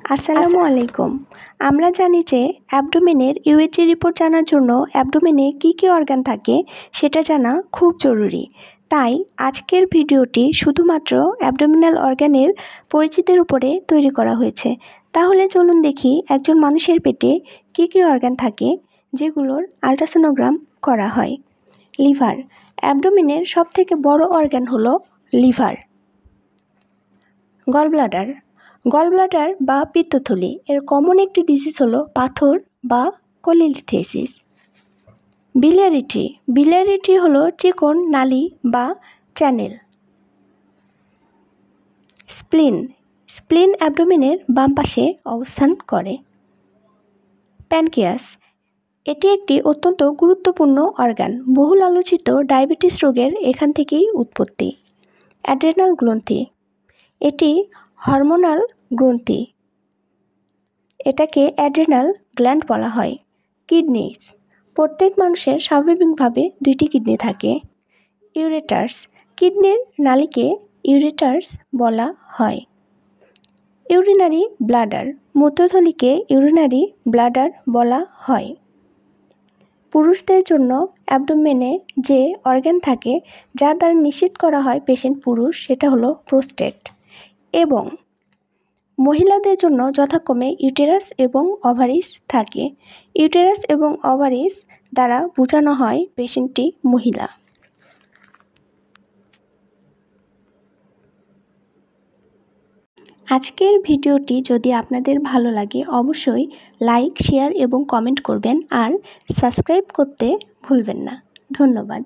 আসসালামু আলাইকুম। আমরা জানি যে অ্যাবডোমেনের ইউএচজি রিপোর্ট জানার জন্য অ্যাবডোমেনে কী কী অর্গান থাকে সেটা জানা খুব জরুরি। তাই আজকের ভিডিওটি শুধুমাত্র অ্যাবডোমিনাল অর্গানের পরিচিতির উপরে তৈরি করা হয়েছে। তাহলে চলুন দেখি একজন মানুষের পেটে কী কী অর্গান থাকে যেগুলোর আল্ট্রাসোনোগ্রাম করা হয়। লিভার। অ্যাবডোমেনের সবথেকে বড় অর্গান হলো লিভার। গলব্লাডার। গলব্লাডার বা পিত্তথলি এর কমন একটি ডিজিজ হলো পাথর বা কোলিলিথেসিস। biliarity। biliarity হলো চিকন নালী বা চ্যানেল। স্প্লিন। স্প্লিন অ্যাবডোমেনের বাম পাশে অবস্থান করে। প্যানক্রিয়াস। এটি একটি অত্যন্ত গুরুত্বপূর্ণ অর্গান। বহুল আলোচিত ডায়াবেটিস রোগের এখান থেকেই উৎপত্তি। অ্যাড্রেনাল গ্রন্থি। এটি হরমোনাল গ্রন্থি, এটাকে অ্যাড্রেনাল গ্ল্যান্ড বলা হয়। কিডনিস। প্রত্যেক মানুষের স্বাভাবিকভাবে 2টি কিডনি থাকে। ইউরেটার্স। কিডনির নালীকে ইউরেটার্স বলা হয়। Urinary bladder. মূত্রথলিকে ইউরিনারি ব্লাডার বলা হয়। পুরুষদের জন্য অ্যাবডোমেনে যে অর্গান থাকে যা দ্বারা নিশ্চিত করা হয় পেশেন্ট পুরুষ, সেটা হলো প্রোস্টেট। এবং মহিলাদের জন্য যথাক্রমে ইউটেরাস এবং ওভারিস থাকে। ইউটেরাস এবং ওভারিস দ্বারা বোঝানো হয় পেশেন্টটি মহিলা। আজকের ভিডিওটি যদি আপনাদের ভালো লাগে অবশ্যই লাইক, শেয়ার এবং কমেন্ট করবেন আর সাবস্ক্রাইব করতে ভুলবেন না। ধন্যবাদ।